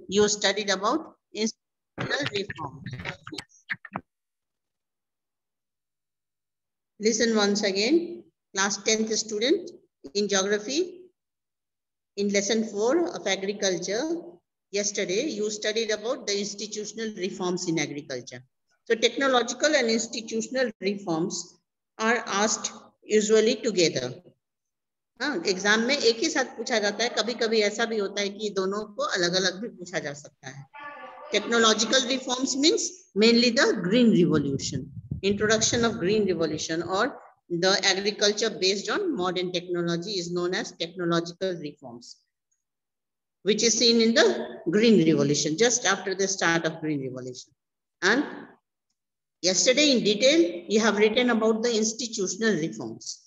you studied about institutional reform. Listen once again, class 10th student in geography, in lesson 4 of agriculture. Yesterday, you studied about the institutional reforms in agriculture. So technological and institutional reforms are asked usually together. हाँ, exam में एक ही साथ पूछा जाता है, कभी कभी ऐसा भी होता है कि दोनों को अलग अलग भी पूछा जा सकता है. Technological reforms means mainly the green revolution, introduction of green revolution, or the agriculture based on modern technology is known as technological reforms, which is seen in the green revolution, just after the start of green revolution. And yesterday in detail, you have written about the institutional reforms.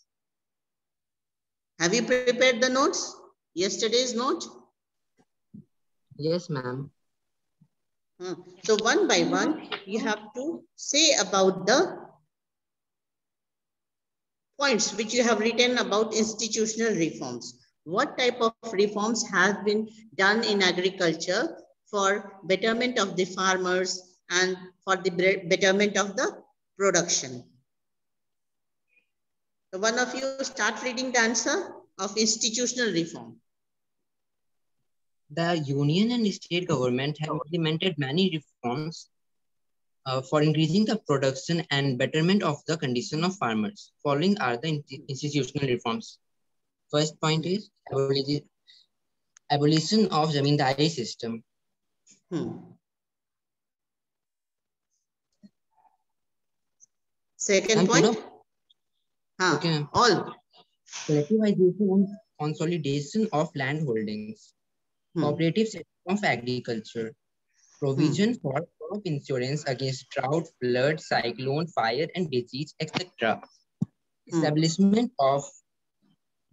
Have you prepared the notes? Yesterday's note? Yes, ma'am. So one by one, you have to say about the points which you have written about institutional reforms. What type of reforms have been done in agriculture for betterment of the farmers and for the betterment of the production? So one of you start reading the answer of institutional reform. The union and state government have implemented many reforms for increasing the production and betterment of the condition of farmers. Following are the institutional reforms. First point is abolition of zamindari system. Second point? Okay. All. Collectivization and consolidation of land holdings. Cooperative system of agriculture. Provision for crop insurance against drought, flood, cyclone, fire, and disease, etc. Establishment of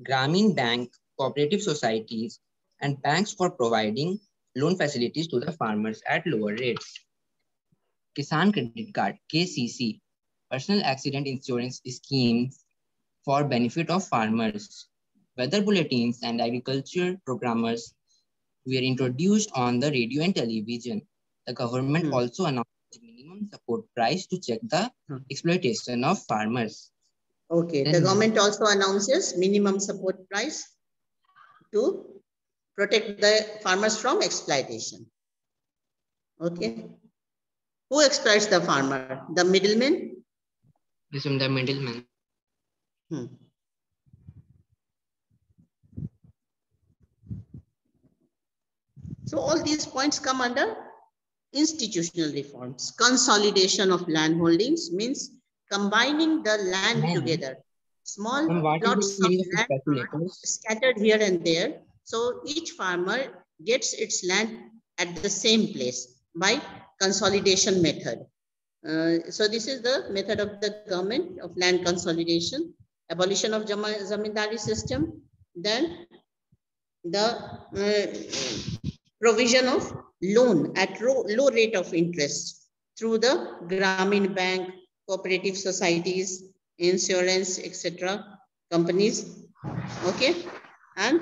Grameen Bank, cooperative societies, and banks for providing loan facilities to the farmers at lower rates. Kisan Credit Card, KCC, personal accident insurance scheme for benefit of farmers. Weather bulletins and agriculture programmers were introduced on the radio and television. The government also announced the minimum support price to check the exploitation of farmers. Okay, the government also announces minimum support price to protect the farmers from exploitation. Okay. Who exploits the farmer? The middleman? Yes, the middleman. So all these points come under institutional reforms. Consolidation of land holdings means combining the land together. Small plots of land are scattered here and there. So each farmer gets its land at the same place by consolidation method. So this is the method of the government of land consolidation, abolition of zamindari system, then the provision of loan at low rate of interest through the Grameen Bank, cooperative societies, insurance, etc. companies. Okay, and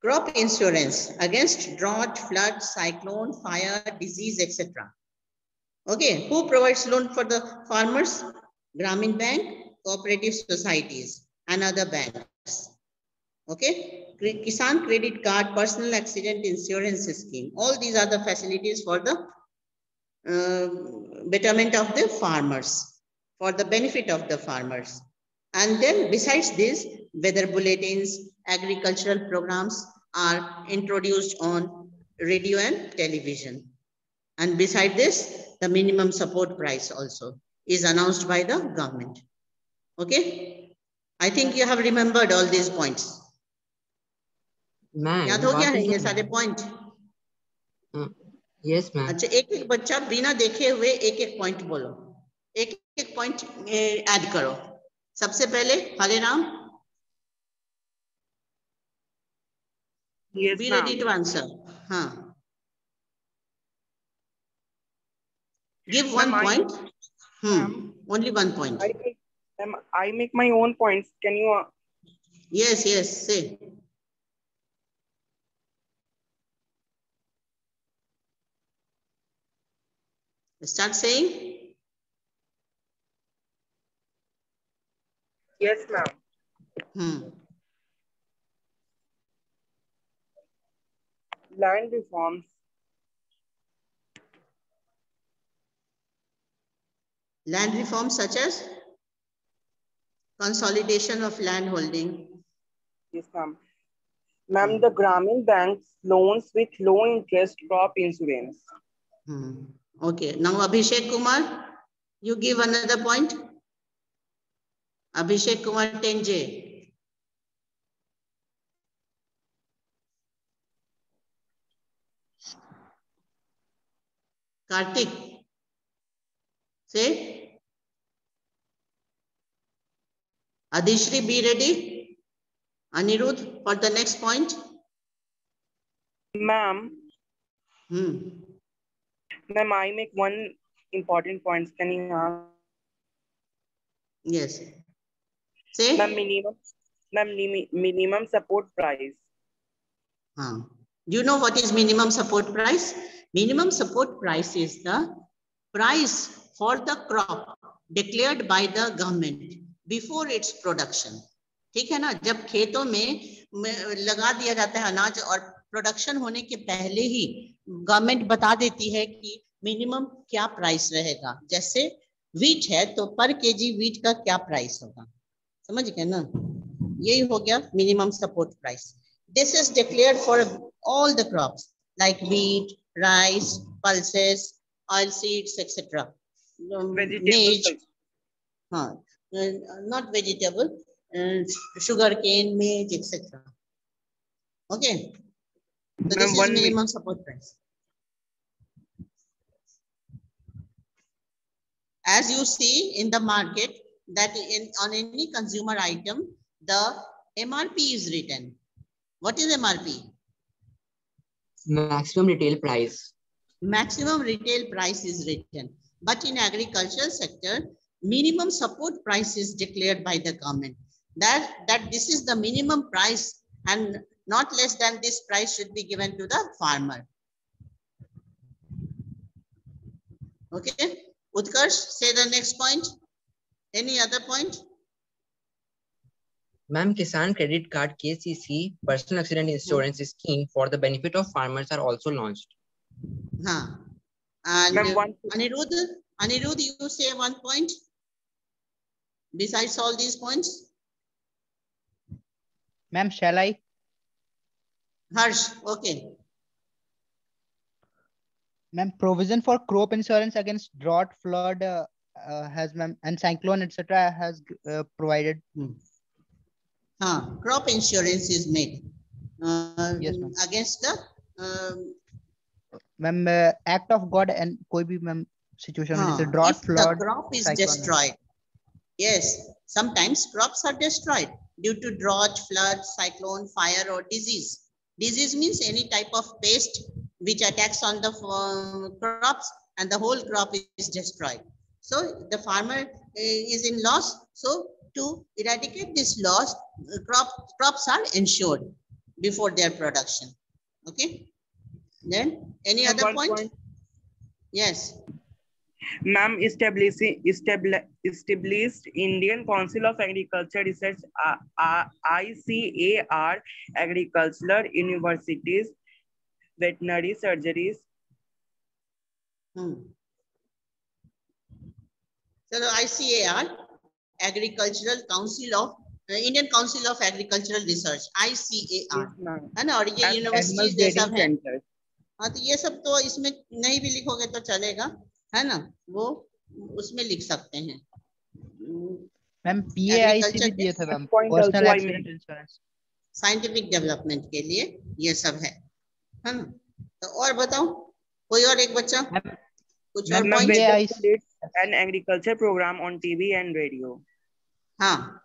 crop insurance against drought, flood, cyclone, fire, disease, etc. Okay, who provides loan for the farmers? Grameen Bank, cooperative societies, and other banks. Okay, Kisan Credit Card, personal accident insurance scheme. All these are the facilities for the betterment of the farmers, for the benefit of the farmers. And then besides this, weather bulletins, agricultural programs are introduced on radio and television. And beside this, the minimum support price also is announced by the government. Okay, I think you have remembered all these points. याद हो गया है ये सारे point? Yes ma'am. अच्छा, एक एक बच्चा बिना देखे हुए एक एक पॉइंट बोलो, एक एक पॉइंट ऐड करो. सबसे पहले Hare Ram, be ready to answer. हाँ, give one point. Only one point. I make my own points. Can you? Yes, say. Start saying. Yes, ma'am. Land reforms. Land reforms such as consolidation of land holding. Yes, ma'am. Ma'am, the Grameen Bank's loans with low interest crop insurance. Okay. Now, Abhishek Kumar, you give another point. Abhishek Kumar Tenje. Kartik, say. Adishri, be ready. Anirudh, for the next point. Ma'am. Ma'am, I make one important point. Can you ask? Yes. Say. Ma'am, minimum support price. Do you know what is minimum support price? Minimum support price is the price for the crop declared by the government before its production. ठीक है ना? जब खेतों में लगा दिया जाता है अनाज और प्रोडक्शन होने के पहले ही गवर्नमेंट बता देती है कि मिनिमम क्या प्राइस रहेगा. जैसे वीट है तो पर केजी वीट का क्या प्राइस होगा, समझ गए ना? यही हो गया minimum support price. This is declared for all the crops like wheat, rice, pulses, oil seeds, etc. Maize, not vegetable, sugar cane, maize, etc. Okay. So this is minimum support price. As you see in the market that on any consumer item, the MRP is written. What is MRP? Maximum retail price. Maximum retail price is written. But in agricultural sector, minimum support price is declared by the government. That this is the minimum price and not less than this price should be given to the farmer. Okay. Utkarsh, say the next point. Any other point? Ma'am, Kisan Credit Card KCC Personal Accident Insurance Scheme for the benefit of farmers are also launched. And Anirudh, you say one point besides all these points? Ma'am, shall I? Harsh, okay. Ma'am, provision for crop insurance against drought, flood has, ma'am, and cyclone, etc. has provided. Crop insurance is made yes, against the ma'am, act of God and koi bhi ma'am situation if drought, flood, the crop is cyclone, destroyed. Yes, sometimes crops are destroyed due to drought, flood, cyclone, fire, or disease. Disease means any type of pest which attacks on the crops and the whole crop is destroyed. So the farmer is in loss. So to eradicate this loss, crops are insured before their production. Okay. Then any other point? Yes. Ma'am, established Indian Council of Agriculture Research, ICAR, agricultural universities, veterinary surgeries. So the ICAR, Agricultural Council of Indian Council of Agricultural Research, ICAR, है ना? और ये universities ये सब है. हाँ, तो ये सब तो इसमें नहीं भी लिखोगे तो चलेगा, है ना? वो उसमें लिख सकते हैं. मैम PAIC भी दिया था ma'am, personal accident insurance, scientific development के लिए ये सब है ना? तो और बताओ कोई और एक बच्चा कुछ और point? An agriculture programme on TV and radio. हाँ,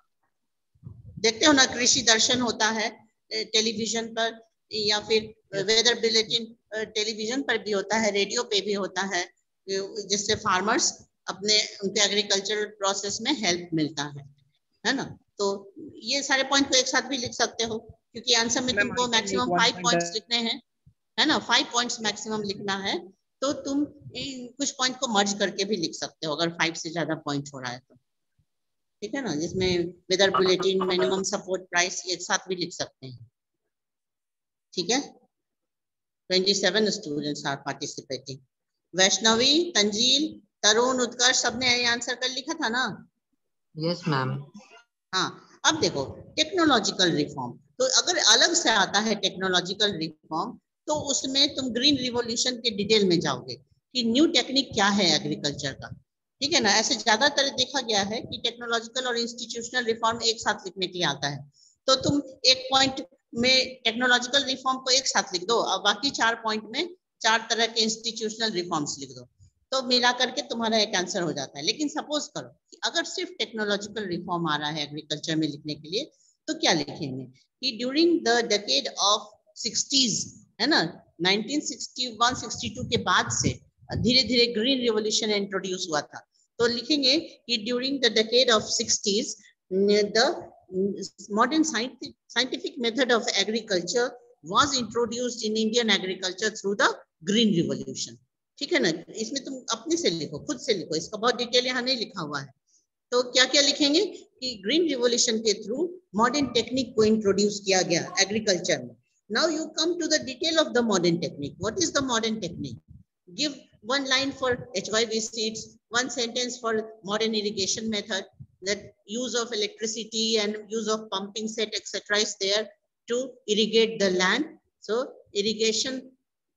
देखते हो ना, कृषि दर्शन होता है टेलीविजन पर, या फिर वेदर बुलेटिन टेलीविजन पर भी होता है, रेडियो पे भी होता है, जिससे फार्मर्स अपने उनके एग्रीकल्चरल प्रोसेस में हेल्प मिलता है ना? तो ये सारे पॉइंट को एक साथ भी लिख सकते हो, क्योंकि आंसर में तुमको मैक्सिमम 5 पॉइंट्स लिखने हैं, है ना? 5 पॉइंट्स मैक्सिमम लिखना है. तो तुम कुछ पॉइंट को मर्ज करके भी लिख सकते हो अगर 5 से ज्यादा पॉइंट हो रहा है तो, ठीक है ना, जिसमें weather bulletin, minimum support price एक साथ भी लिख सकते हैं, ठीक है। 27 students are participating. Vaishnavi, Tanzil, Tarun, Utkarsh, सबने ये आंसर कर लिखा था ना? Yes ma'am. हाँ, अब देखो टेक्नोलॉजिकल रिफॉर्म, तो अगर अलग से आता है टेक्नोलॉजिकल रिफॉर्म तो उसमें तुम ग्रीन रिवॉल्यूशन के डिटेल में जाओगे कि न्यू टेक्निक क्या है एग्रीकल्चर का, ठीक है ना। ऐसे ज्यादातर देखा गया है कि टेक्नोलॉजिकल और इंस्टीट्यूशनल रिफॉर्म एक साथ लिखने के लिए आता है, तो तुम एक पॉइंट में टेक्नोलॉजिकल रिफॉर्म को एक साथ लिख दो और बाकी 4 पॉइंट में 4 तरह के इंस्टीट्यूशनल रिफॉर्म्स लिख दो, तो मिला करके तुम्हारा एक आंसर हो जाता है। लेकिन सपोज करो कि अगर सिर्फ टेक्नोलॉजिकल रिफॉर्म आ रहा है एग्रीकल्चर में लिखने के लिए, तो क्या लिखेंगे कि during the decade of 60s, है ना, 1961-62 के बाद से धीरे धीरे ग्रीन रिवॉल्यूशन इंट्रोड्यूस हुआ था, तो लिखेंगे कि during the decade of 60s the modern scientific method of agriculture was introduced in Indian agriculture through the green revolution, ठीक है ना। इसमें तुम अपने से लिखो, खुद से लिखो, इसका बहुत डिटेल यहाँ नहीं लिखा हुआ है। तो क्या क्या लिखेंगे कि ग्रीन रिवॉल्यूशन के थ्रू मॉडर्न टेक्निक को इंट्रोड्यूस किया गया एग्रीकल्चर में। Now you come to the detail of the modern technique. What is the modern technique? Give one line for HYV seeds, one sentence for modern irrigation method, that use of electricity and use of pumping set etc is there to irrigate the land. So irrigation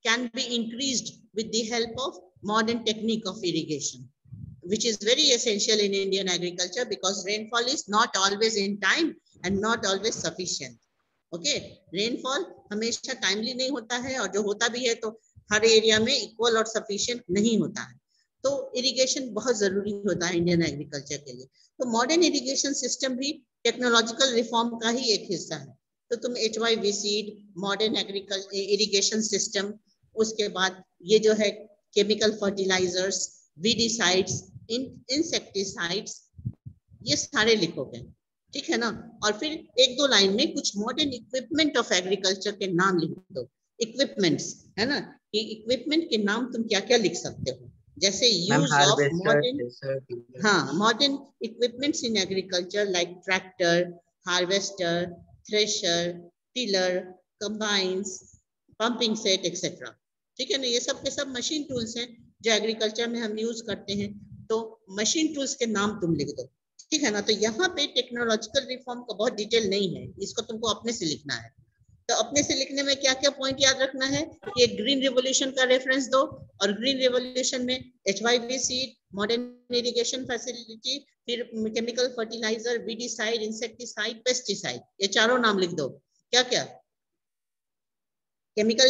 can be increased with the help of modern technique of irrigation, which is very essential in Indian agriculture because rainfall is not always in time and not always sufficient. Okay, rainfall हमेशा timely नहीं होता है और जो होता भी है तो हर एरिया में इक्वल और सफिशिएंट नहीं होता है, तो इरिगेशन बहुत जरूरी होता है इंडियन एग्रीकल्चर के लिए। तो मॉडर्न इरिगेशन सिस्टम भी टेक्नोलॉजिकल रिफॉर्म का ही एक हिस्सा है। तो तुम HYV seed, modern agriculture irrigation system, उसके बाद ये जो है केमिकल फर्टिलाइजर्स, वीडीसाइड्स, इंसेक्टिसाइड्स, ये सारे लिखोगे, ठीक है ना। और फिर 1-2 लाइन में कुछ मॉडर्न इक्विपमेंट ऑफ एग्रीकल्चर के नाम लिख दो। इक्विपमेंट्स, है ना, कि इक्विपमेंट के नाम तुम क्या क्या लिख सकते हो, जैसे यूज ऑफ मॉडर्न, हाँ, modern equipments in agriculture like tractor, harvester, thresher, tiller, combines, pumping set etcetera, ठीक है ना। ये सब के सब मशीन टूल्स हैं जो एग्रीकल्चर में हम यूज करते हैं, तो मशीन टूल्स के नाम तुम लिख दो, ठीक है ना। तो यहाँ पे टेक्नोलॉजिकल रिफॉर्म का बहुत डिटेल नहीं है, इसको तुमको अपने से लिखना है। तो अपने से लिखने में क्या क्या पॉइंट याद रखना है कि ग्रीन रिवॉल्यूशन का रेफरेंस दो, और ग्रीन रिवॉल्यूशन में HYV seed, modern irrigation facility, फिर chemical fertiliser, weedicide, insecticide, pesticide, ये चारों नाम लिख दो। क्या क्या? केमिकल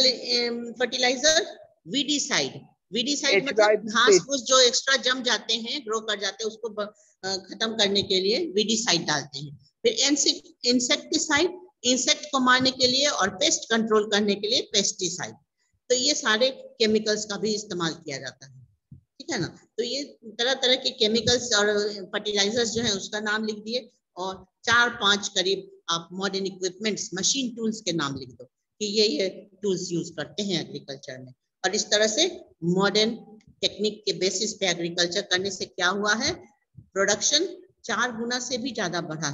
फर्टिलाइजर, वीडीसाइड, वीडीसाइड मतलब घास फूस जो एक्स्ट्रा जम जाते हैं, ग्रो कर जाते हैं, उसको खत्म करने के लिए वीडीसाइड डालते हैं। फिर इंसेक्टिसाइड, इंसेक्ट को मारने के लिए, और पेस्ट कंट्रोल करने के लिए पेस्टिसाइड। तो ये सारे केमिकल्स का भी इस्तेमाल किया जाता है, ठीक है ना। तो ये तरह तरह के केमिकल्स और फर्टिलाइजर्स जो है उसका नाम लिख दिए, और 4-5 करीब आप मॉडर्न इक्विपमेंट्स, मशीन टूल्स के नाम लिख दो कि ये टूल्स यूज करते हैं एग्रीकल्चर में। और इस तरह से मॉडर्न टेक्निक के बेसिस पे एग्रीकल्चर करने से क्या हुआ है, प्रोडक्शन 4 गुना से भी ज्यादा बढ़ा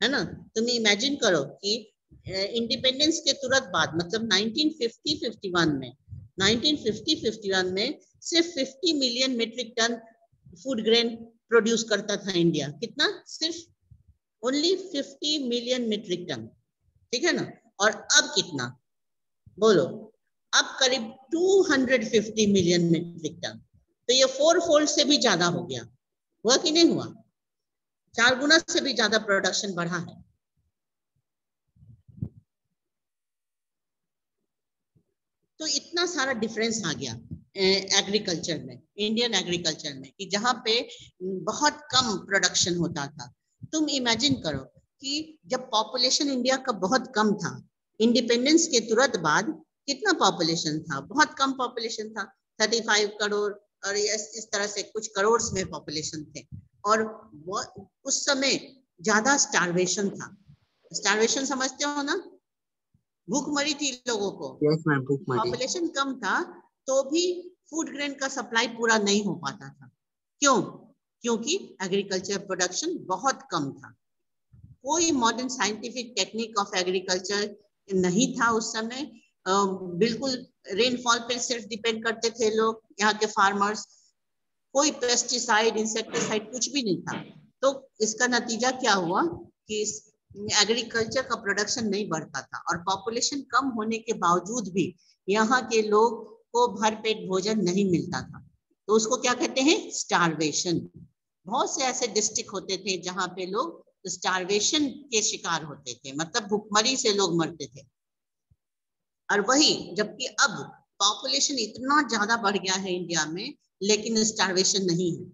है ना। तुम इमेजिन करो कि इंडिपेंडेंस के तुरंत बाद, मतलब 1950-51 में सिर्फ 50 million metric tonne food grain produce करता था इंडिया। कितना? सिर्फ ओनली 50 मिलियन मेट्रिक टन, ठीक है ना। और अब कितना बोलो? अब करीब 250 मिलियन मेट्रिक टन। तो ये 4-फोल्ड से भी ज्यादा हो गया। हुआ कि नहीं हुआ? 4 गुना से भी ज्यादा प्रोडक्शन बढ़ा है। तो इतना सारा डिफरेंस आ गया एग्रीकल्चर में, इंडियन एग्रीकल्चर में, कि जहाँ पे बहुत कम प्रोडक्शन होता था। तुम इमेजिन करो कि जब पॉपुलेशन इंडिया का बहुत कम था, इंडिपेंडेंस के तुरंत बाद कितना पॉपुलेशन था? बहुत कम पॉपुलेशन था, 35 करोड़, और इस तरह से कुछ करोड़ में पॉपुलेशन थे। और उस समय ज्यादा स्टार्वेशन था। स्टार्वेशन समझते हो ना? भूखमरी थी लोगों को। yes, पॉपुलेशन कम था तो भी फूड ग्रेन का सप्लाई पूरा नहीं हो पाता था। क्यों? क्योंकि एग्रीकल्चर प्रोडक्शन बहुत कम था। कोई modern scientific technique of agriculture नहीं था उस समय। बिल्कुल रेनफॉल पे सिर्फ डिपेंड करते थे लोग, यहाँ के फार्मर्स। कोई पेस्टिसाइड, इंसेक्टिसाइड कुछ भी नहीं था। तो इसका नतीजा क्या हुआ कि एग्रीकल्चर का प्रोडक्शन नहीं बढ़ता था और पॉपुलेशन कम होने के बावजूद भी यहाँ के लोग को भरपेट भोजन नहीं मिलता था। तो उसको क्या कहते हैं? स्टारवेशन। बहुत से ऐसे डिस्ट्रिक्ट होते थे जहाँ पे लोग स्टारवेशन के शिकार होते थे, मतलब भुखमरी से लोग मरते थे। और वही जबकि अब पॉपुलेशन इतना ज्यादा बढ़ गया है इंडिया में, लेकिन स्टारवेशन नहीं है।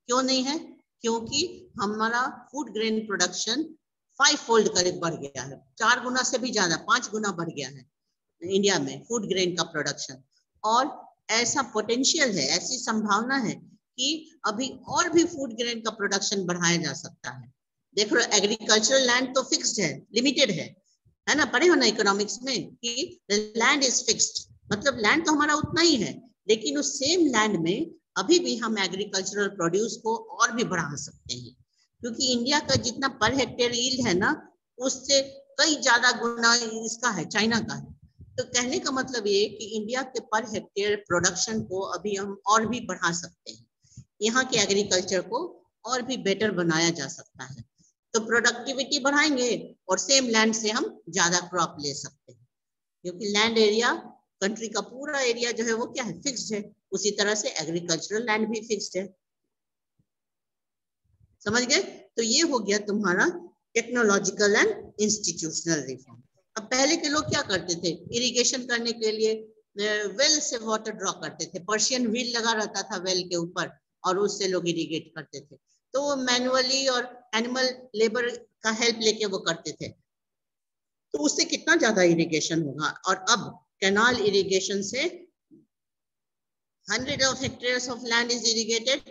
क्यों नहीं है? क्योंकि हमारा फूड ग्रेन प्रोडक्शन 5 फोल्ड करीब बढ़ गया है, 4 गुना से भी ज्यादा, 5 गुना बढ़ गया है इंडिया में फूड ग्रेन का प्रोडक्शन। और ऐसा पोटेंशियल है, ऐसी संभावना है कि अभी और भी फूड ग्रेन का प्रोडक्शन बढ़ाया जा सकता है। देख लो, एग्रीकल्चरल लैंड तो फिक्स्ड है, लिमिटेड है ना? पढ़े हो ना इकोनॉमिक्स में कि लैंड इज फिक्स्ड, मतलब लैंड तो हमारा उतना ही है, लेकिन उस सेम लैंड में अभी भी हम एग्रीकल्चरल प्रोड्यूस को और भी बढ़ा सकते हैं, क्योंकि इंडिया का जितना पर हेक्टेयर यील्ड है ना, उससे कई ज्यादा गुना इसका है, चाइना का है। तो कहने का मतलब ये कि इंडिया के पर हेक्टेयर प्रोडक्शन को अभी हम और भी बढ़ा सकते हैं, यहाँ के एग्रीकल्चर को और भी बेटर बनाया जा सकता है। तो प्रोडक्टिविटी बढ़ाएंगे और सेम लैंड से हम ज्यादा क्रॉप ले सकते हैं, क्योंकि लैंड एरिया, कंट्री का पूरा एरिया जो है वो क्या है? फिक्स्ड है। उसी तरह से एग्रीकल्चरल लैंड भी फिक्स्ड है। समझ गए? तो ये हो गया तुम्हारा टेक्नोलॉजिकल एंड इंस्टीट्यूशनल रिफॉर्म। अब पहले के लोग क्या करते थे? इरिगेशन करने के लिए वेल से वाटर ड्रॉ करते थे, पर्शियन व्हील लगा रहता था वेल के ऊपर और उससे लोग इरिगेट करते थे। तो वो मैनुअली और एनिमल लेबर का हेल्प लेके वो करते थे, तो उससे कितना ज्यादा इरिगेशन होगा। और अब कैनाल इरिगेशन से 100 of hectares of land is irrigated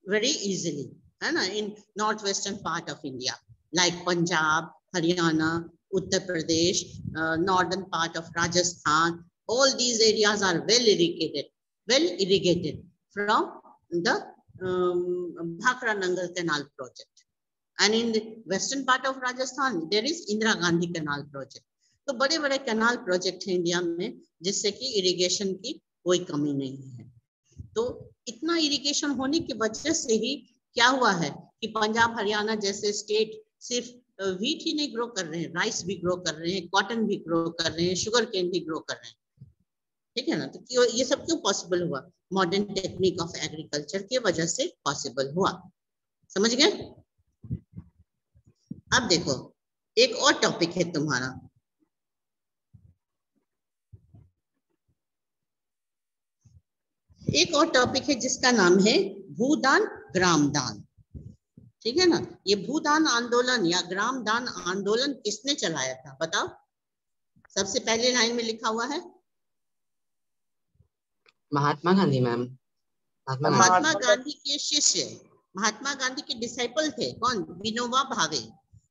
very easily, है ना, in northwestern part of India, like Punjab, Haryana, Uttar Pradesh, northern part of Rajasthan. All these areas are well irrigated from the Bhakra Nangal Canal project. And in the western part of Rajasthan, there is Indira Gandhi Canal project. तो बड़े बड़े canal project है India में, जिससे कि irrigation की कोई कमी नहीं है। तो इतना इरिगेशन होने की वजह से ही क्या हुआ है कि पंजाब, हरियाणा जैसे स्टेट सिर्फ व्हीट ही नहीं ग्रो कर रहे हैं, राइस भी ग्रो कर रहे हैं, कॉटन भी ग्रो कर रहे हैं, शुगर केन भी ग्रो कर रहे हैं। ठीक है ना? तो ये सब क्यों पॉसिबल हुआ? मॉडर्न टेक्निक ऑफ एग्रीकल्चर की वजह से पॉसिबल हुआ। समझ गए? अब देखो, एक और टॉपिक है तुम्हारा, एक और टॉपिक है जिसका नाम है भूदान ग्रामदान। ठीक है ना? ये भूदान आंदोलन या ग्रामदान आंदोलन किसने चलाया था? बताओ। सबसे पहले लाइन में लिखा हुआ है महात्मा गांधी मैम। महात्मा गांधी के शिष्य, महात्मा गांधी के डिसाइपल थे। कौन? विनोबा भावे।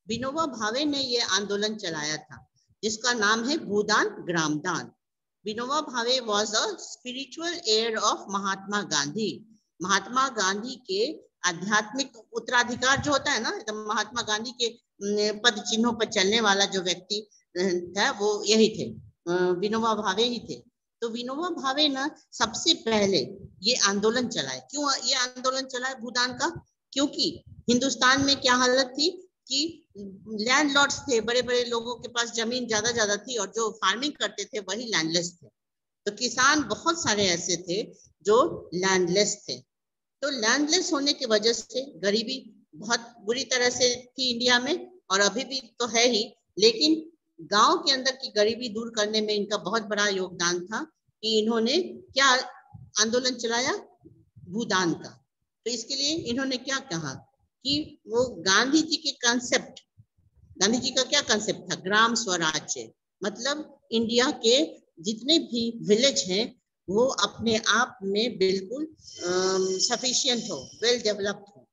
विनोबा भावे ने ये आंदोलन चलाया था जिसका नाम है भूदान ग्रामदान। Vinoba Bhave was a spiritual heir of Mahatma Gandhi. Mahatma Gandhi के आध्यात्मिक उत्तराधिकार जो होता है ना, तो महात्मा गांधी के पद चिन्हों पर चलने वाला जो व्यक्ति था वो यही थे, विनोबा भावे ही थे। तो विनोबा भावे ना सबसे पहले ये आंदोलन चलाए। क्यों ये आंदोलन चलाए भूदान का? क्योंकि हिंदुस्तान में क्या हालत थी कि लैंडलॉर्ड्स थे, बड़े बड़े लोगों के पास जमीन ज्यादा थी और जो फार्मिंग करते थे वही लैंडलेस थे। तो किसान बहुत सारे ऐसे थे जो लैंडलेस थे। तो लैंडलेस होने की वजह से गरीबी बहुत बुरी तरह से थी इंडिया में, और अभी भी तो है ही, लेकिन गांव के अंदर की गरीबी दूर करने में इनका बहुत बड़ा योगदान था कि इन्होंने क्या आंदोलन चलाया? भूदान का। तो इसके लिए इन्होंने क्या कहा कि वो गांधी जी के कंसेप्ट, गांधी जी का क्या कंसेप्ट था? ग्राम स्वराज्य, मतलब इंडिया के जितने भी विलेज हैं वो अपने आप में बिल्कुल सफिशिएंट हो, वेल डेवलप्ड हो।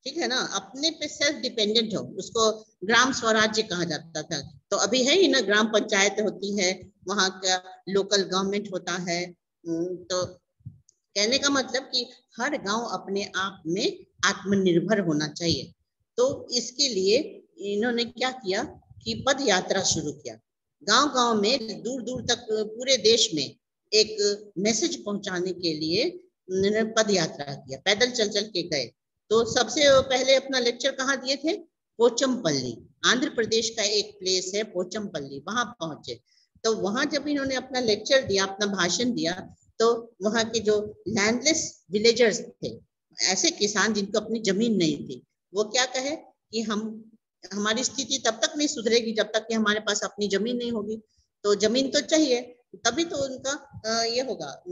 ठीक है ना? अपने पे सेल्फ डिपेंडेंट हो, उसको ग्राम स्वराज्य कहा जाता था। तो अभी है ही ना, ग्राम पंचायत होती है, वहाँ का लोकल गवर्नमेंट होता है, तो कहने का मतलब कि हर गांव अपने आप में आत्मनिर्भर होना चाहिए। तो इसके लिए इन्होंने क्या किया कि पद यात्रा शुरू किया। गांव-गांव में दूर दूर तक पूरे देश में एक मैसेज पहुंचाने के लिए उन्होंने पद यात्रा किया, पैदल चल चल के गए। तो सबसे पहले अपना लेक्चर कहाँ दिए थे? पोचमपल्ली, आंध्र प्रदेश का एक प्लेस है पोचमपल्ली, वहां पहुंचे। तो वहां जब इन्होंने अपना लेक्चर दिया, अपना भाषण दिया, तो वहां के जो लैंडलेस विलेजर्स थे, ऐसे किसान जिनको अपनी जमीन नहीं थी, वो क्या कहे कि हमारी स्थिति तब तक नहीं सुधरेगी जब तक कि हमारे पास अपनी जमीन नहीं होगी। तो जमीन तो चाहिए, तभी तो उनका ये होगा,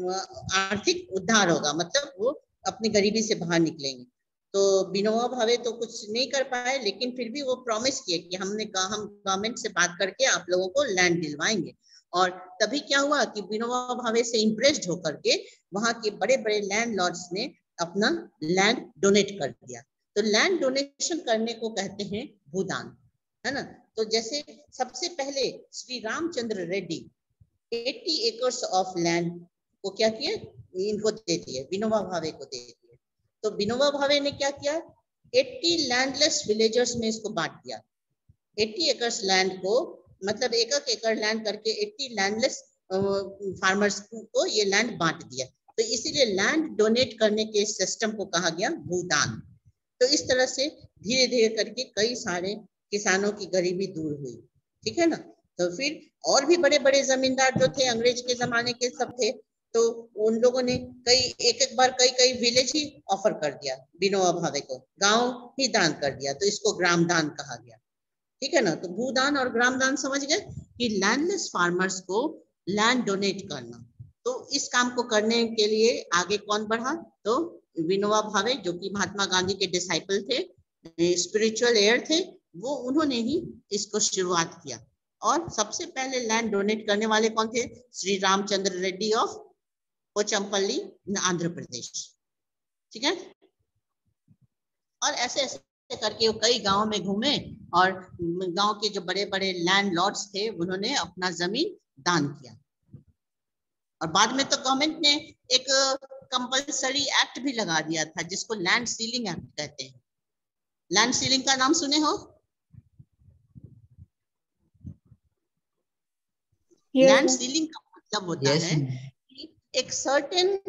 आर्थिक उद्धार होगा, मतलब वो अपनी गरीबी से बाहर निकलेंगे। तो विनोबा भावे तो कुछ नहीं कर पाए, लेकिन फिर भी वो प्रॉमिस किए कि हम गवर्नमेंट से बात करके आप लोगों को लैंड दिलवाएंगे। और तभी क्या हुआ कि विनोबा भावे से इम्प्रेस्ड होकर के वहां के बड़े बड़े लैंड लॉर्ड्स ने अपना लैंड डोनेट कर दिया। तो लैंड डोनेशन करने को कहते हैं भूदान, है ना। तो जैसे सबसे पहले Shri Ramchandra Reddy 80 acres of land को क्या किया, इनको दे दिए, विनोबा भावे को दे दिए। तो विनोबा भावे ने क्या किया, 80 लैंडलेस विलेजर्स में इसको बांट दिया। 80 एकर्स लैंड को, मतलब एक एकड़ लैंड करके 80 लैंडलेस फार्मर्स को ये लैंड बांट दिया। तो इसीलिए लैंड डोनेट करने के सिस्टम को कहा गया भूदान। तो इस तरह से धीरे धीरे करके कई सारे किसानों की गरीबी दूर हुई, ठीक है ना। तो फिर और भी बड़े बड़े जमींदार जो थे अंग्रेज के जमाने के सब थे, तो उन लोगों ने एक बार कई विलेज ही ऑफर कर दिया विनोबा भावे को, गांव ही दान कर दिया। तो इसको ग्राम दान कहा गया, ठीक है ना। तो भूदान और ग्राम दान समझ गए कि लैंडलेस फार्मर्स को लैंड डोनेट करना। तो इस काम को करने के लिए आगे कौन बढ़ा, तो विनोबा भावे, जो कि महात्मा गांधी के डिसाइपल थे, स्पिरिचुअल एयर थे, वो उन्होंने ही इसको शुरुआत किया। और सबसे पहले लैंड डोनेट करने वाले कौन थे? श्री रामचंद्र रेड्डी ऑफ पोचमपल्ली, आंध्र प्रदेश, ठीक है। और ऐसे ऐसे करके वो कई गांव में घूमे और गांव के जो बड़े बड़े लैंड लॉर्ड्स थे उन्होंने अपना जमीन दान किया। और बाद में तो गवर्नमेंट ने एक कंपल्सरी एक्ट भी लगा दिया था जिसको लैंड सीलिंग एक्ट कहते हैं। लैंड सीलिंग का नाम सुने हो? लैंड सीलिंग का मतलब होता है कि एक सर्टेन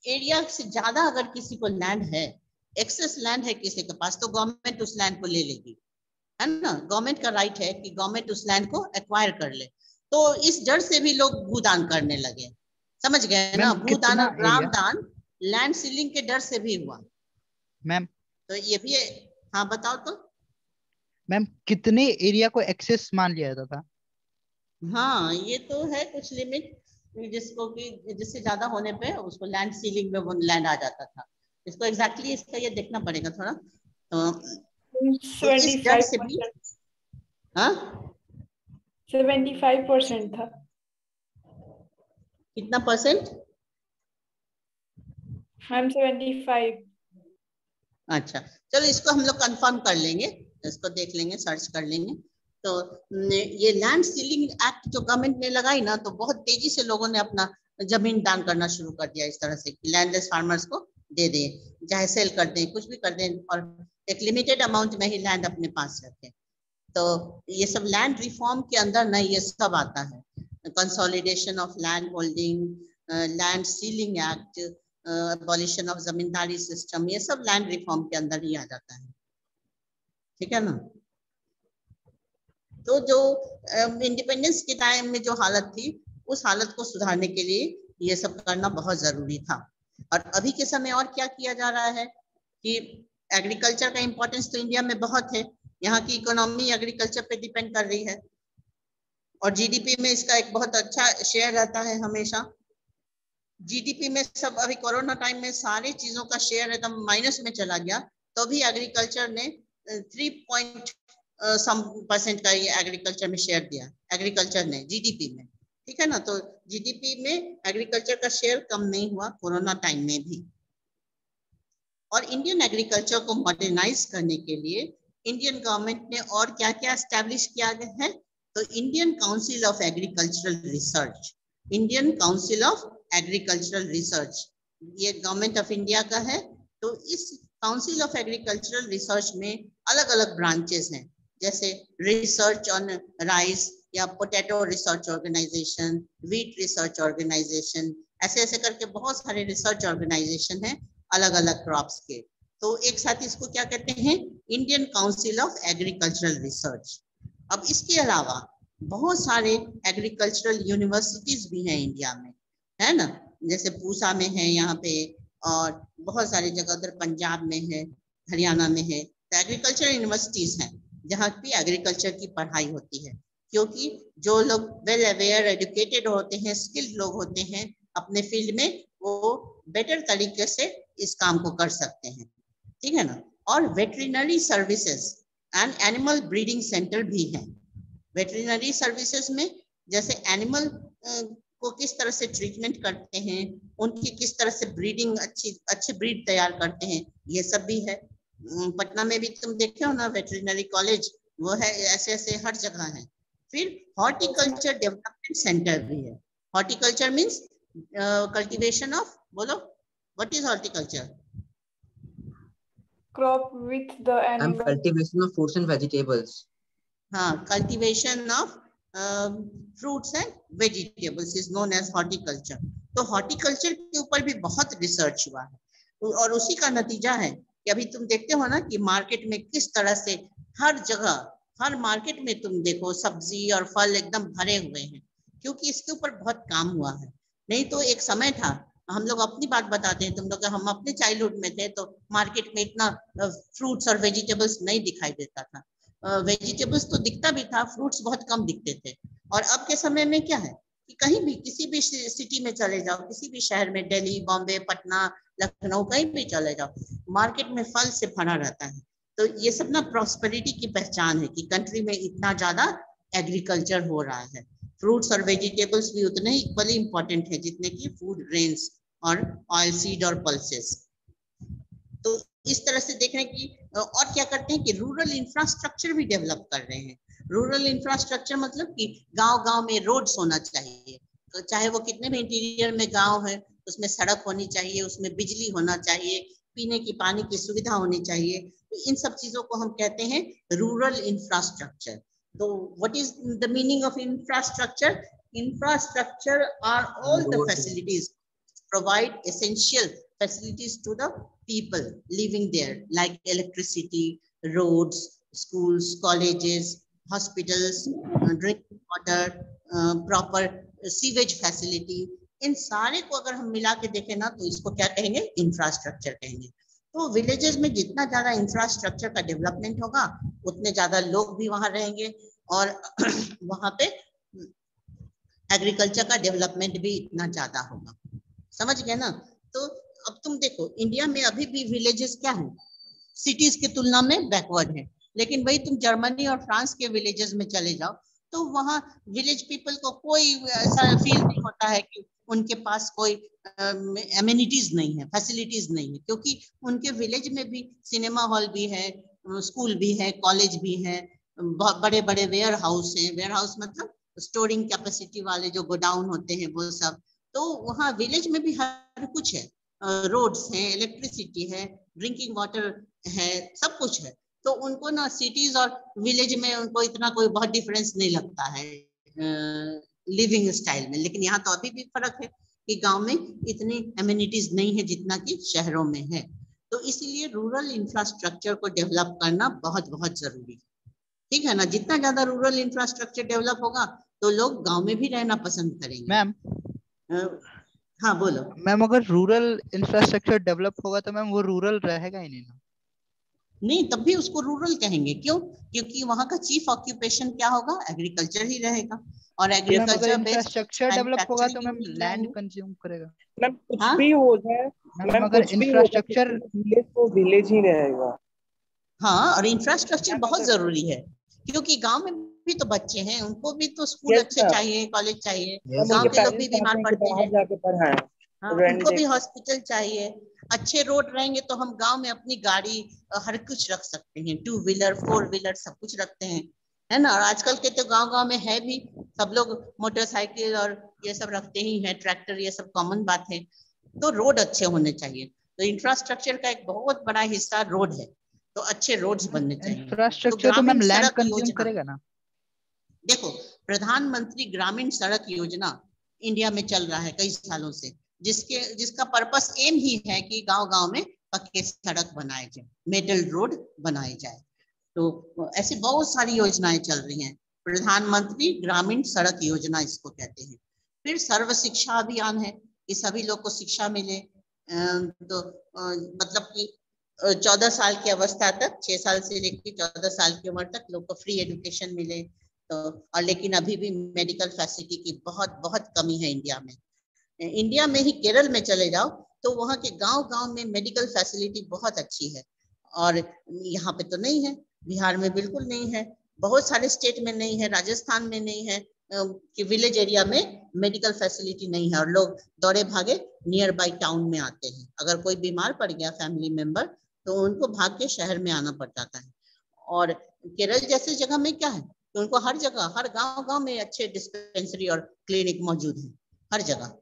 एरिया से ज्यादा अगर किसी को लैंड है, एक्सेस लैंड है किसी के पास, तो गवर्नमेंट उस लैंड को ले लेगी, है ना। गवर्नमेंट का राइट है कि गवर्नमेंट उस लैंड को एक्वायर कर ले। तो इस जड़ से भी लोग भूदान करने लगे, समझ गए ना। भूदान और ग्राम दान लैंड सीलिंग के डर से भी हुआ मैम। तो ये भी, हाँ बताओ तो। मैम कितने एरिया को एक्सेस मान लिया जाता था? हाँ ये तो है कुछ लिमिट, जिसको कि जिससे ज्यादा होने पे उसको लैंड सीलिंग में वो लैंड आ जाता था। इसको एग्जैक्टली इसका ये देखना पड़ेगा थोड़ा। तो इस जड़ से भी, हाँ 75% था। कितना परसेंट? मैम 75। अच्छा चलो इसको हम लोग कंफर्म कर लेंगे, इसको देख लेंगे, सर्च कर लेंगे। तो ये लैंड सीलिंग एक्ट जो गवर्नमेंट ने लगाई ना, तो बहुत तेजी से लोगों ने अपना जमीन दान करना शुरू कर दिया। इस तरह से लैंडलेस फार्मर्स को दे दें, चाहे सेल कर दें, कुछ भी कर दें, और एक लिमिटेड अमाउंट में ही लैंड अपने पास रखें। तो ये सब लैंड रिफॉर्म के अंदर ना ये सब आता है, consolidation of land holding, land ceiling act, abolition of zamindari system, ये सब लैंड रिफॉर्म के अंदर ही आ जाता है, ठीक है ना। तो जो इंडिपेंडेंस के टाइम में जो हालत थी, उस हालत को सुधारने के लिए ये सब करना बहुत जरूरी था। और अभी के समय और क्या किया जा रहा है कि एग्रीकल्चर का इम्पोर्टेंस तो इंडिया में बहुत है, यहाँ की इकोनॉमी एग्रीकल्चर पे डिपेंड कर रही है, और जीडीपी में इसका एक बहुत अच्छा शेयर रहता है हमेशा। जीडीपी में सब, अभी कोरोना टाइम में सारी चीजों का शेयर एकदम माइनस में चला गया, तो भी एग्रीकल्चर ने 3% का ये एग्रीकल्चर में शेयर दिया, एग्रीकल्चर ने जीडीपी में, ठीक है ना। तो जीडीपी में एग्रीकल्चर का शेयर कम नहीं हुआ कोरोना टाइम में भी। और इंडियन एग्रीकल्चर को मॉडर्नाइज करने के लिए इंडियन गवर्नमेंट ने और क्या क्या एस्टैब्लिश किया गया है, तो Indian council of agricultural research, Indian council of agricultural research, ये गवर्नमेंट ऑफ इंडिया का है। तो इस काउंसिल ऑफ एग्रीकल्चरल रिसर्च में अलग अलग ब्रांचेस हैं, जैसे रिसर्च ऑन राइस या potato research organisation, wheat research organisation, ऐसे ऐसे करके बहुत सारे रिसर्च ऑर्गेनाइजेशन हैं अलग अलग क्रॉप्स के। तो एक साथ इसको क्या कहते हैं, Indian council of agricultural research. अब इसके अलावा बहुत सारे एग्रीकल्चरल यूनिवर्सिटीज भी हैं इंडिया में, है ना, जैसे पूसा में है यहाँ पे, और बहुत सारी जगह उधर पंजाब में है, हरियाणा में है। तो एग्रीकल्चरल यूनिवर्सिटीज हैं जहाँ भी एग्रीकल्चर की पढ़ाई होती है, क्योंकि जो लोग वेल अवेयर एजुकेटेड होते हैं, स्किल्ड लोग होते हैं अपने फील्ड में, वो बेटर तरीके से इस काम को कर सकते हैं, ठीक है ना। और veterinary services and animal breeding centre भी हैं। वेटरिनरी सर्विसेज में जैसे एनिमल को किस तरह से ट्रीटमेंट करते हैं, उनकी किस तरह से ब्रीडिंग अच्छी ब्रीड तैयार करते हैं, ये सब भी है। पटना में भी तुम देखे हो ना वेटरिनरी कॉलेज, वो है, ऐसे ऐसे हर जगह है। फिर हॉर्टिकल्चर डेवलपमेंट सेंटर भी है। हॉर्टिकल्चर मीन्स कल्टीवेशन ऑफ, बोलो what is horticulture? Crop with the animal. Cultivation of fruits and vegetables. हाँ, cultivation of fruits and vegetables is known as horticulture. तो हॉर्टिकल्चर के ऊपर भी बहुत रिसर्च हुआ है, और उसी का नतीजा है कि अभी तुम देखते हो ना कि मार्केट में किस तरह से हर जगह, हर मार्केट में तुम देखो सब्जी और फल एकदम भरे हुए हैं, क्योंकि इसके ऊपर बहुत काम हुआ है। नहीं तो एक समय था, हम लोग अपनी बात बताते हैं, तुम लोग, हम अपने चाइल्डहुड में थे तो मार्केट में इतना फ्रूट्स और वेजिटेबल्स नहीं दिखाई देता था। वेजिटेबल्स तो दिखता भी था, फ्रूट्स बहुत कम दिखते थे। और अब के समय में क्या है कि कहीं भी किसी भी सिटी में चले जाओ, किसी भी शहर में, दिल्ली, बॉम्बे, पटना, लखनऊ, कहीं भी चले जाओ, मार्केट में फल से भरा रहता है। तो ये सब ना प्रॉस्पेरिटी की पहचान है कि कंट्री में इतना ज्यादा एग्रीकल्चर हो रहा है। फ्रूट्स और वेजिटेबल्स भी उतने ही इक्वली इंपॉर्टेंट है जितने की फूड ग्रेन्स और ऑयल सीड और पल्सेस। तो इस तरह से देख रहे हैं कि, और क्या करते हैं कि रूरल इंफ्रास्ट्रक्चर भी डेवलप कर रहे हैं। रूरल इंफ्रास्ट्रक्चर मतलब कि गांव-गांव में रोड्स होना चाहिए, तो चाहे वो कितने भी इंटीरियर में गांव है, उसमें सड़क होनी चाहिए, उसमें बिजली होना चाहिए, पीने की पानी की सुविधा होनी चाहिए। तो इन सब चीजों को हम कहते हैं रूरल इंफ्रास्ट्रक्चर। तो what is the meaning of infrastructure? Infrastructure are all the facilities provide essential facilities to the people living there, like electricity, roads, schools, colleges, hospitals, drinking water, proper sewage facility। इन सारे को अगर हम मिला के देखें ना तो इसको क्या कहेंगे? इंफ्रास्ट्रक्चर कहेंगे। तो विलेजेस में जितना ज्यादा इंफ्रास्ट्रक्चर का डेवलपमेंट होगा उतने ज्यादा लोग भी वहां रहेंगे, और वहां पे एग्रीकल्चर का डेवलपमेंट भी इतना ज्यादा होगा। समझ गए ना? तो अब तुम देखो इंडिया में अभी भी विलेजेस क्या है, सिटीज की तुलना में बैकवर्ड है। लेकिन वही तुम जर्मनी और फ्रांस के विलेजेस में चले जाओ तो वहाँ विलेज पीपल को कोई ऐसा फील नहीं होता है कि उनके पास कोई एमिनिटीज नहीं है, फैसिलिटीज नहीं है, क्योंकि उनके विलेज में भी सिनेमा हॉल भी है, स्कूल भी है, कॉलेज भी है, बड़े बड़े वेयर हाउस है। वेयर हाउस मतलब स्टोरिंग कैपेसिटी वाले जो गोडाउन होते हैं वो सब। तो वहाँ विलेज में भी हर कुछ है, रोड्स हैं, इलेक्ट्रिसिटी है, ड्रिंकिंग वाटर है, सब कुछ है। तो उनको ना सिटीज और विलेज में उनको इतना कोई बहुत डिफरेंस नहीं लगता है लिविंग स्टाइल में। लेकिन यहाँ तो अभी भी फर्क है कि गांव में इतनी एमिनिटीज नहीं है जितना कि शहरों में है। तो इसीलिए रूरल इंफ्रास्ट्रक्चर को डेवलप करना बहुत बहुत जरूरी है, ठीक है ना। जितना ज्यादा रूरल इंफ्रास्ट्रक्चर डेवलप होगा तो लोग गाँव में भी रहना पसंद करेंगे। मैम, हाँ बोलो। मैम अगर रूरल इंफ्रास्ट्रक्चर डेवलप होगा तो मैम वो रूरल रहेगा ही नहीं ना? नहीं, तब भी उसको रूरल कहेंगे। क्यों? क्योंकि वहाँ का चीफ ऑक्यूपेशन क्या होगा? एग्रीकल्चर ही रहेगा, और एग्रीकल्चर इंफ्रास्ट्रक्चर डेवलप होगा तो मैम लैंड कंज्यूम करेगा। मैम कुछ भी हो जाए, मैम अगर इंफ्रास्ट्रक्चर, विलेज तो विलेज ही रहेगा। हाँ, और इंफ्रास्ट्रक्चर बहुत जरूरी है, क्योंकि गांव में भी तो बच्चे हैं, उनको भी तो स्कूल अच्छे चाहिए, कॉलेज चाहिए। गांव के लोग भी बीमार पड़ते हैं, हाँ, उनको भी हॉस्पिटल चाहिए। अच्छे रोड रहेंगे तो हम गांव में अपनी गाड़ी हर कुछ रख सकते हैं, 2 व्हीलर 4 व्हीलर सब कुछ रखते हैं, है ना। और आजकल के तो गांव गांव में है भी, सब लोग मोटरसाइकिल और ये सब रखते ही हैं, ट्रैक्टर, ये सब कॉमन बात है। तो रोड अच्छे होने चाहिए। तो इंफ्रास्ट्रक्चर का एक बहुत बड़ा हिस्सा रोड है, तो अच्छे रोड्स बनने चाहिए। तो इंफ्रास्ट्रक्चर तो ग्रामीण मैम लैंड सड़क कंज्यूम योजना, करेगा ना। देखो प्रधानमंत्री ग्रामीण सड़क योजना इंडिया में चल रहा है कई सालों से, जिसका पर्पस एम ही है कि गांव-गांव में पक्के सड़क बनाए जाए, मेटल रोड बनाए जाए। तो ऐसी बहुत सारी योजनाएं चल रही हैं। प्रधानमंत्री ग्रामीण सड़क योजना इसको कहते हैं। फिर सर्व शिक्षा अभियान है कि सभी लोग को शिक्षा मिले। तो मतलब कि 14 साल की अवस्था तक, 6 साल से लेकर 14 साल की उम्र तक लोग को फ्री एजुकेशन मिले। तो और लेकिन अभी भी मेडिकल फैसिलिटी की बहुत बहुत कमी है इंडिया में। इंडिया में ही केरल में चले जाओ तो वहाँ के गांव-गांव में मेडिकल फैसिलिटी बहुत अच्छी है, और यहाँ पे तो नहीं है। बिहार में बिल्कुल नहीं है, बहुत सारे स्टेट में नहीं है, राजस्थान में नहीं है कि विलेज एरिया में मेडिकल फैसिलिटी नहीं है, और लोग दौड़े भागे नियर बाई टाउन में आते हैं। अगर कोई बीमार पड़ गया फैमिली मेंबर तो उनको भाग के शहर में आना पड़ जाता है। और केरल जैसे जगह में क्या है कि उनको हर जगह, हर गांव-गांव में अच्छे डिस्पेंसरी और क्लिनिक मौजूद है हर जगह।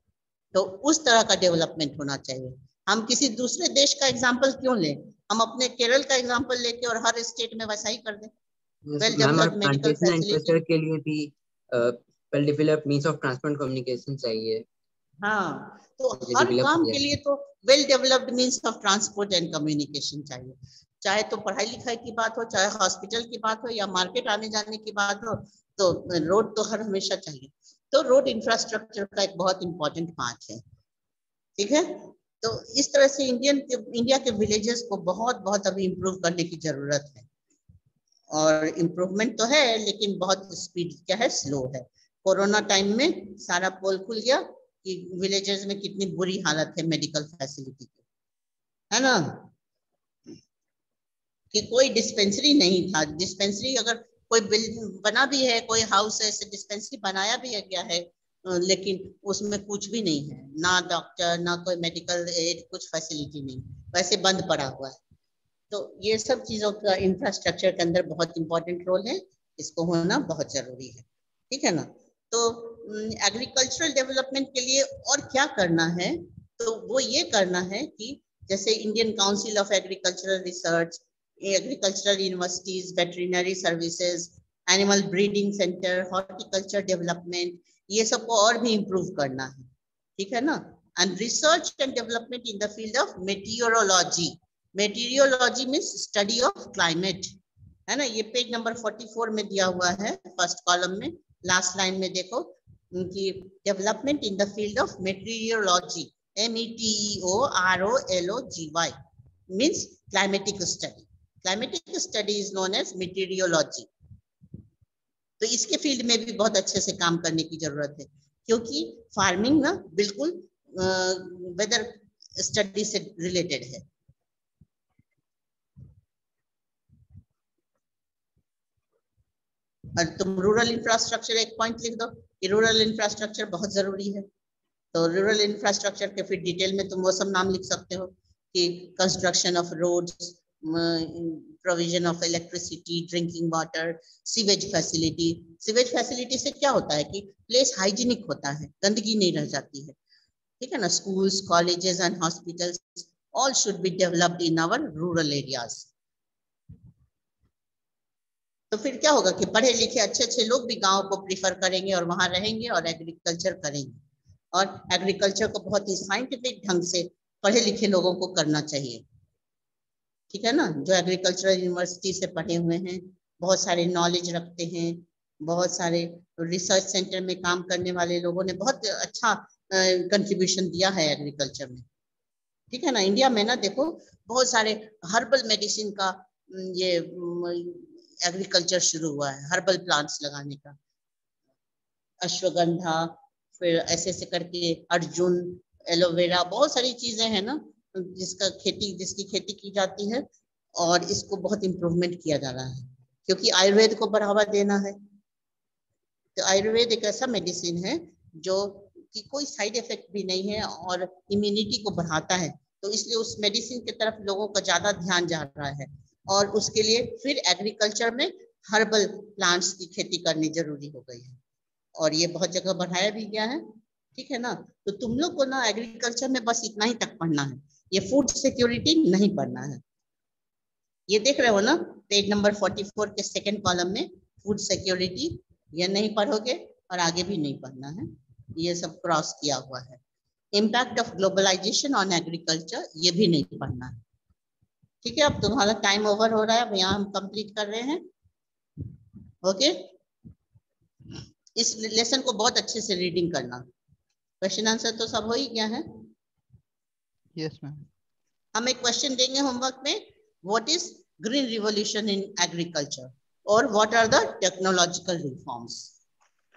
तो उस तरह का डेवलपमेंट होना चाहिए। हम किसी दूसरे देश का एग्जाम्पल क्यों लें, हम अपने केरल का एग्जाम्पल लेके और हर स्टेट में वैसा ही कर दें। वेल डेवलप्ड मेडिकल फैसिलिटी के लिए भी well developed means of transport communication चाहिए। हाँ, तो हर काम के लिए तो well developed means of transport and communication चाहिए। चाहे तो पढ़ाई लिखाई की बात हो, चाहे हॉस्पिटल की बात हो, या मार्केट आने जाने की बात हो, तो रोड तो हर हमेशा चाहिए। तो रोड इंफ्रास्ट्रक्चर का एक बहुत इंपॉर्टेंट पार्ट है। ठीक है, तो इस तरह से इंडिया के विलेजेस को बहुत बहुत अभी इम्प्रूव करने की जरूरत है। और इम्प्रूवमेंट तो है लेकिन बहुत स्पीड क्या है, स्लो है। कोरोना टाइम में सारा पोल खुल गया कि विलेजेस में कितनी बुरी हालत है मेडिकल फैसिलिटी की, है ना, कि कोई डिस्पेंसरी नहीं था। डिस्पेंसरी अगर कोई बना भी है, कोई हाउस ऐसे डिस्पेंसरी बनाया भी गया है, लेकिन उसमें कुछ भी नहीं है, ना डॉक्टर, ना कोई मेडिकल एड, कुछ फैसिलिटी नहीं, वैसे बंद पड़ा हुआ है। तो ये सब चीजों का इंफ्रास्ट्रक्चर के अंदर बहुत इंपॉर्टेंट रोल है, इसको होना बहुत जरूरी है। ठीक है ना। तो एग्रीकल्चरल डेवलपमेंट के लिए और क्या करना है, तो वो ये करना है कि जैसे Indian council of agricultural research, agricultural universities, veterinary services, animal breeding centre, horticulture development, ये सबको और भी इम्प्रूव करना है। ठीक है ना। And research and development in the field of meteorology. Meteorology means study of climate, है ना। ये पेज नंबर 44 में दिया हुआ है, फर्स्ट कॉलम में लास्ट लाइन में देखो कि development in the field of meteorology, METEOROLOGY means climatic study. Climatic study is known as meteorology. तो इसके फील्ड में भी बहुत अच्छे से काम करने की जरूरत है, क्योंकि फार्मिंग ना बिल्कुल वेदर स्टडी से रिलेटेड है। और तुम रूरल इंफ्रास्ट्रक्चर एक पॉइंट लिख दो कि रूरल इंफ्रास्ट्रक्चर बहुत जरूरी है। तो रूरल इंफ्रास्ट्रक्चर के फिर डिटेल में तुम वो सब नाम लिख सकते हो कि construction of roads, provision of electricity, drinking water, sewage facility. Sewage facility से क्या होता है कि प्लेस हाइजीनिक होता है, गंदगी नहीं रह जाती है। ठीक है ना। Schools, colleges and hospitals all should be developed in our rural areas. तो फिर क्या होगा कि पढ़े लिखे अच्छे अच्छे लोग भी गांव को प्रीफर करेंगे और वहां रहेंगे और एग्रीकल्चर करेंगे। और एग्रीकल्चर को बहुत ही साइंटिफिक ढंग से पढ़े लिखे लोगों को करना चाहिए। ठीक है ना। जो एग्रीकल्चरल यूनिवर्सिटी से पढ़े हुए हैं, बहुत सारे नॉलेज रखते हैं, बहुत सारे रिसर्च सेंटर में काम करने वाले लोगों ने बहुत अच्छा कंट्रीब्यूशन दिया है एग्रीकल्चर में। ठीक है ना। इंडिया में ना देखो बहुत सारे हर्बल मेडिसिन का ये एग्रीकल्चर शुरू हुआ है, हर्बल प्लांट्स लगाने का। अश्वगंधा, फिर ऐसे ऐसे करके अर्जुन, एलोवेरा, बहुत सारी चीजें हैं ना जिसकी खेती की जाती है, और इसको बहुत इम्प्रूवमेंट किया जा रहा है क्योंकि आयुर्वेद को बढ़ावा देना है। तो आयुर्वेद एक ऐसा मेडिसिन है जो कि कोई साइड इफेक्ट भी नहीं है और इम्यूनिटी को बढ़ाता है। तो इसलिए उस मेडिसिन की तरफ लोगों का ज्यादा ध्यान जा रहा है, और उसके लिए फिर एग्रीकल्चर में हर्बल प्लांट्स की खेती करनी जरूरी हो गई है, और ये बहुत जगह बढ़ाया भी गया है। ठीक है ना। तो तुम लोग को ना एग्रीकल्चर में बस इतना ही तक पढ़ना है, ये फूड सिक्योरिटी नहीं पढ़ना है। ये देख रहे हो ना पेज नंबर 44 के सेकंड कॉलम में फूड सिक्योरिटी, ये नहीं पढ़ोगे और आगे भी नहीं पढ़ना है, ये सब क्रॉस किया हुआ है। Impact of globalisation on agriculture, ये भी नहीं पढ़ना है। ठीक है, अब तुम्हारा टाइम ओवर हो रहा है, अब यहाँ हम कंप्लीट कर रहे हैं। ओके, इस लेसन को बहुत अच्छे से रीडिंग करना। क्वेश्चन आंसर तो सब हो ही गया है। Yes ma'am. हम एक क्वेश्चन देंगे होमवर्क में, what is green revolution in agriculture और what are the technological reforms.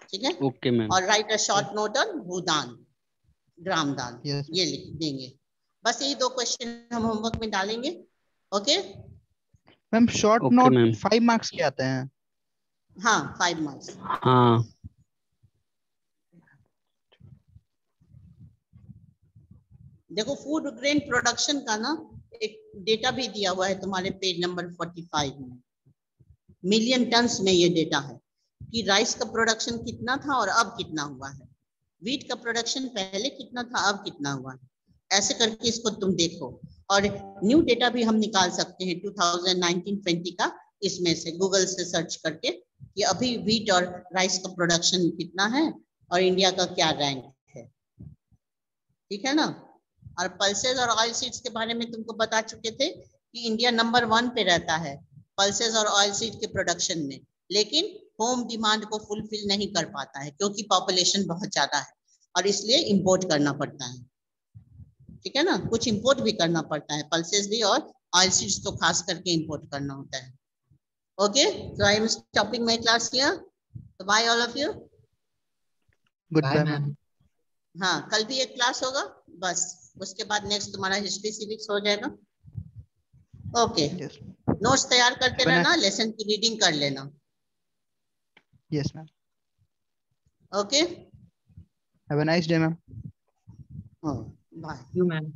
ठीक है, ओके मैम। और write a short note on Bhoodan, Gramdan, Yes. ये लिख देंगे। बस यही 2 क्वेश्चन हम होमवर्क में डालेंगे। Okay ma'am short okay note ma'am. 5 marks के आते हैं। हाँ 5 मार्क्स। हाँ देखो फूड ग्रेन प्रोडक्शन का ना एक डेटा भी दिया हुआ है तुम्हारे पेज नंबर 45 में। मिलियन टन्स में ये डेटा है कि राइस का प्रोडक्शन कितना था और अब कितना हुआ है, व्हीट का प्रोडक्शन पहले कितना था अब कितना हुआ है, ऐसे करके इसको तुम देखो। और न्यू डेटा भी हम निकाल सकते हैं 2019-20 का, इसमें से गूगल से सर्च करके कि अभी व्हीट और राइस का प्रोडक्शन कितना है और इंडिया का क्या रैंक है। ठीक है ना। और पल्सेस और ऑयल सीड्स के बारे में तुमको बता चुके थे कि इंडिया नंबर 1 पे रहता है पल्सेस और ऑयल सीड के प्रोडक्शन में, लेकिन होम डिमांड को फुलफिल नहीं कर पाता है क्योंकि पॉपुलेशन बहुत ज्यादा है और इसलिए इंपोर्ट करना पड़ता है। ठीक है ना, कुछ इंपोर्ट भी करना पड़ता है, पल्सेस भी और ऑयल सीड्स तो खास करके इंपोर्ट करना होता है। Okay, so I am stopping my class here, so bye all of you। Goodbye bye ma'am. Ma'am. हाँ कल भी एक क्लास होगा, बस उसके बाद नेक्स्ट तुम्हारा हिस्ट्री सिविक्स हो जाएगा। ओके, यस नोट्स तैयार करते Have a रहना, nice- लेसन की रीडिंग कर लेना। Yes ma'am. Okay, have a nice day ma'am. Bye. You ma'am.